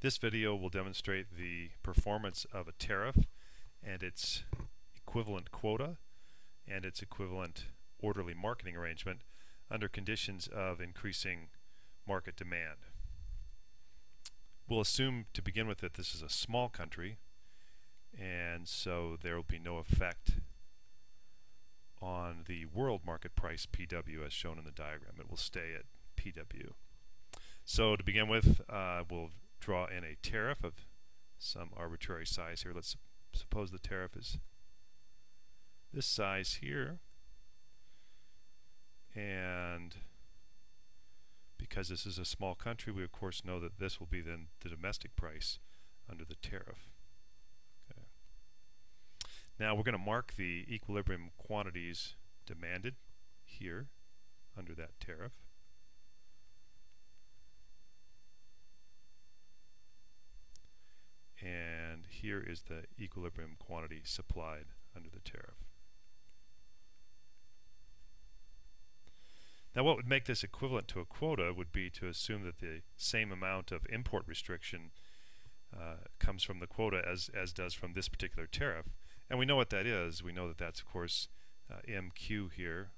This video will demonstrate the performance of a tariff and its equivalent quota and its equivalent orderly marketing arrangement under conditions of increasing market demand. We'll assume to begin with that this is a small country, and so there will be no effect on the world market price PW as shown in the diagram. It will stay at PW. So to begin with, we'll draw in a tariff of some arbitrary size here. Let's suppose the tariff is this size here, and because this is a small country, we of course know that this will be then the domestic price under the tariff. Okay. Now we're going to mark the equilibrium quantities demanded here under that tariff. And here is the equilibrium quantity supplied under the tariff. Now what would make this equivalent to a quota would be to assume that the same amount of import restriction comes from the quota as does from this particular tariff. And we know what that is. We know that that's of course MQ here.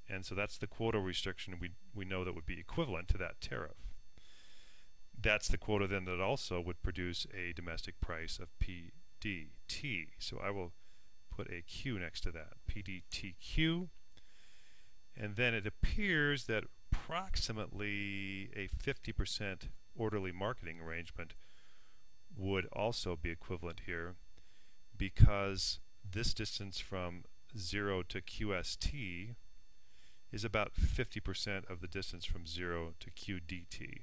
And so that's the quota restriction we know that would be equivalent to that tariff. That's the quota then that also would produce a domestic price of PDT. So I will put a Q next to that, PDTQ. And then it appears that approximately a 50% orderly marketing arrangement would also be equivalent here, because this distance from 0 to QST is about 50% of the distance from 0 to QDT.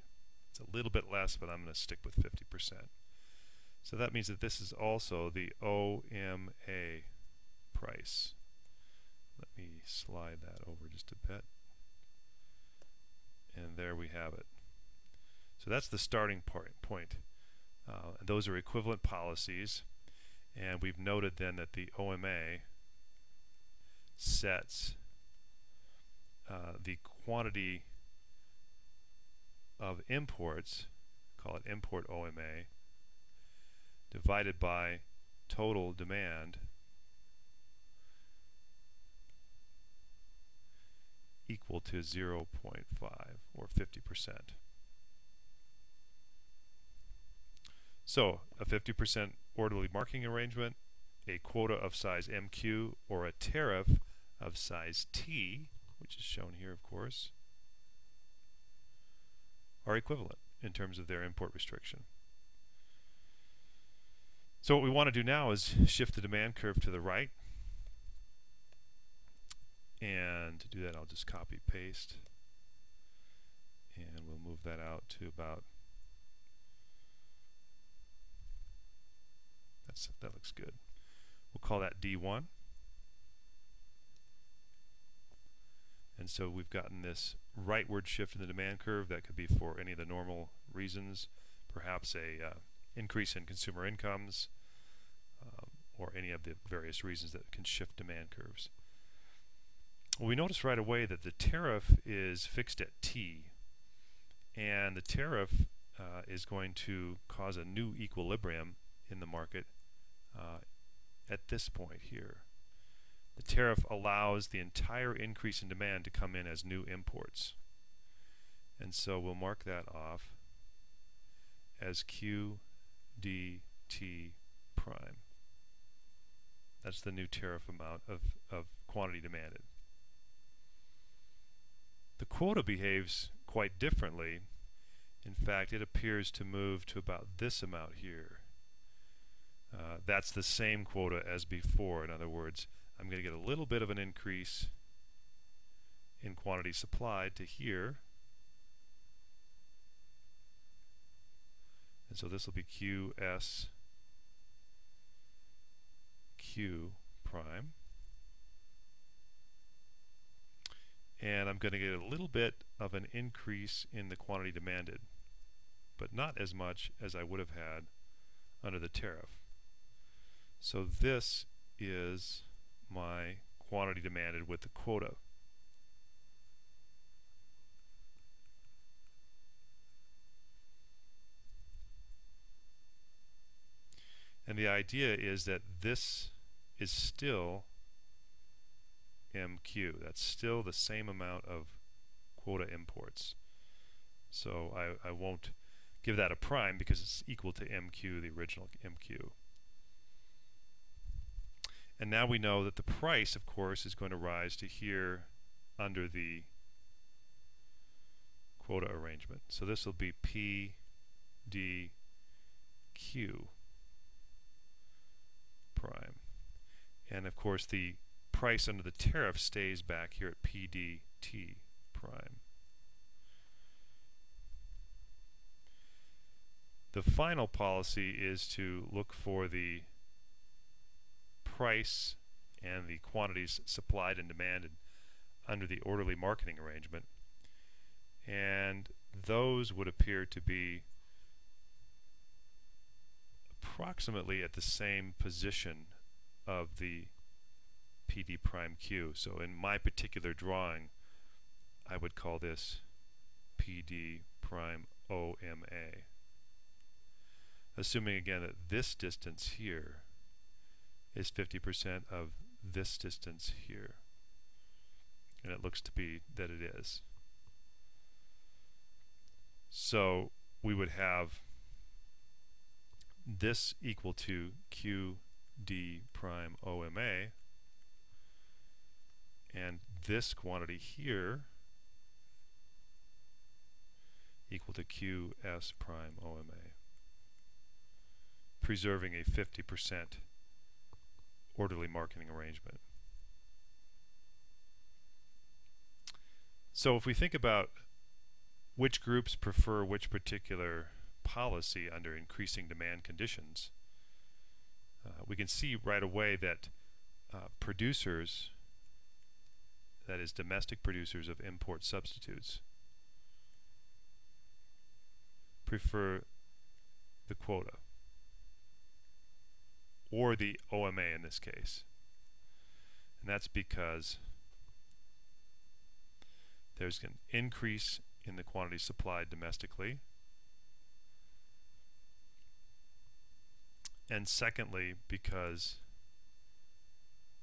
It's a little bit less, but I'm going to stick with 50%. So that means that this is also the OMA price. Let me slide that over just a bit. And there we have it. So that's the starting point. And those are equivalent policies. And we've noted then that the OMA sets the quantity of imports, call it import OMA, divided by total demand equal to 0.5 or 50%. So a 50% orderly marketing arrangement, a quota of size MQ, or a tariff of size T, which is shown here of course, are equivalent in terms of their import restriction. So what we want to do now is shift the demand curve to the right. And to do that, I'll just copy paste, and we'll move that out to about, that looks good. We'll call that D1. And so we've gotten this rightward shift in the demand curve. That could be for any of the normal reasons, perhaps a increase in consumer incomes, or any of the various reasons that can shift demand curves. Well, we notice right away that the tariff is fixed at T, and the tariff is going to cause a new equilibrium in the market at this point here. The tariff allows the entire increase in demand to come in as new imports. And so we'll mark that off as QDT prime. That's the new tariff amount of quantity demanded. The quota behaves quite differently. In fact, it appears to move to about this amount here. That's the same quota as before. In other words, I'm going to get a little bit of an increase in quantity supplied to here. And so this will be QS Q prime. And I'm going to get a little bit of an increase in the quantity demanded, but not as much as I would have had under the tariff. So this is my quantity demanded with the quota. And the idea is that this is still MQ. That's still the same amount of quota imports. So I won't give that a prime because it's equal to MQ, the original MQ. And now we know that the price, of course, is going to rise to here under the quota arrangement. So this will be PDQ prime. And of course the price under the tariff stays back here at PDT prime. The final policy is to look for the price and the quantities supplied and demanded under the orderly marketing arrangement, and those would appear to be approximately at the same position of the PD prime Q. So in my particular drawing I would call this PD prime OMA, assuming again that this distance here is 50% of this distance here, and it looks to be that it is. So we would have this equal to QD prime OMA, and this quantity here equal to QS prime OMA, preserving a 50% orderly marketing arrangement. So if we think about which groups prefer which particular policy under increasing demand conditions, we can see right away that producers, that is domestic producers of import substitutes, prefer the quota, or the OMA in this case. And that's because there's an increase in the quantity supplied domestically, and secondly because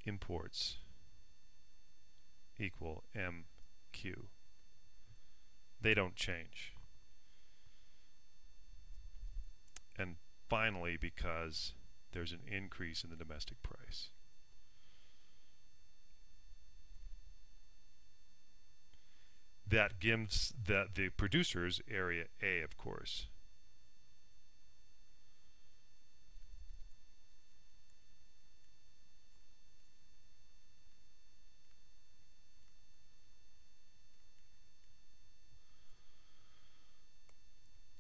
imports equal MQ. They don't change. And finally because there's an increase in the domestic price. That gives the producers area A, of course.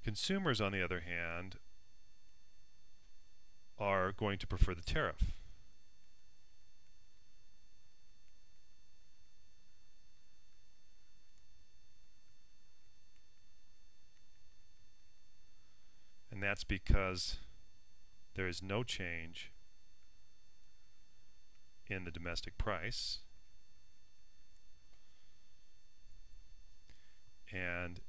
Consumers, on the other hand, are going to prefer the tariff. And that's because there is no change in the domestic price, and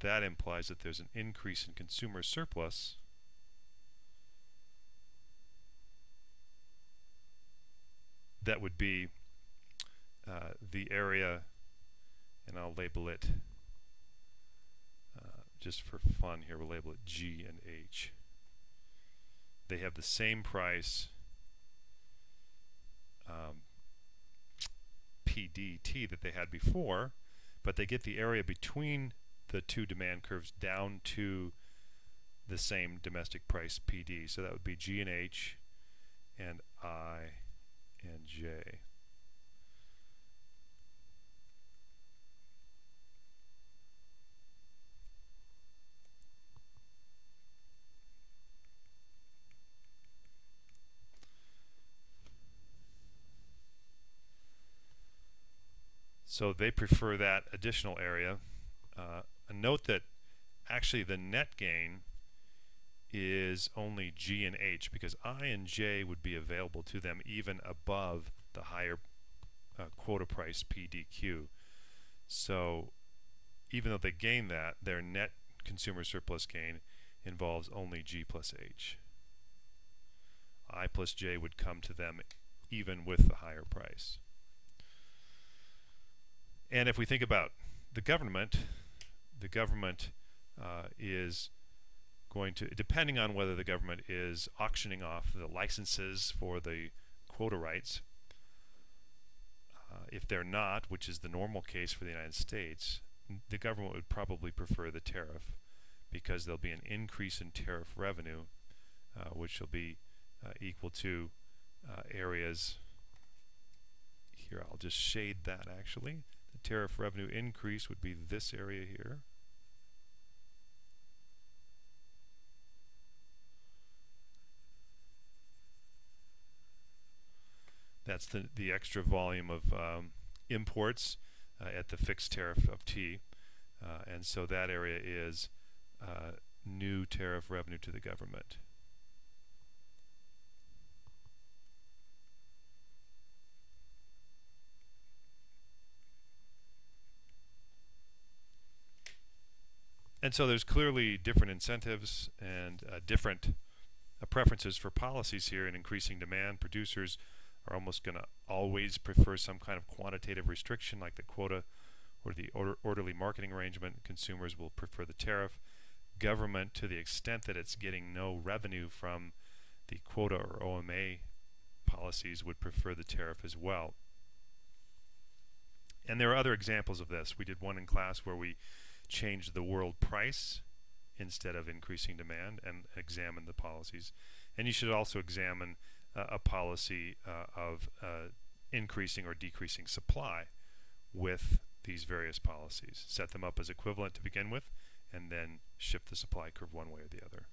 that implies that there's an increase in consumer surplus that would be the area, and I'll label it just for fun here, we'll label it G and H. They have the same price PDT that they had before, but they get the area between the two demand curves down to the same domestic price PD. So that would be G and H and I and J. So they prefer that additional area. Note that actually the net gain is only G and H, because I and J would be available to them even above the higher quota price PDQ. So even though they gain that, their net consumer surplus gain involves only G plus H. I plus J would come to them even with the higher price. And if we think about the government is going to, depending on whether the government is auctioning off the licenses for the quota rights, if they're not, which is the normal case for the United States, the government would probably prefer the tariff, because there'll be an increase in tariff revenue, which will be equal to areas. Here, I'll just shade that actually. The tariff revenue increase would be this area here. That's the extra volume of imports at the fixed tariff of T. And so that area is new tariff revenue to the government. And so there's clearly different incentives and different preferences for policies here. In increasing demand, producers are almost going to always prefer some kind of quantitative restriction like the quota or the orderly marketing arrangement. Consumers will prefer the tariff. Government, to the extent that it's getting no revenue from the quota or OMA policies, would prefer the tariff as well. And there are other examples of this. We did one in class where we changed the world price instead of increasing demand and examine the policies. And you should also examine a policy of increasing or decreasing supply with these various policies. Set them up as equivalent to begin with, and then shift the supply curve one way or the other.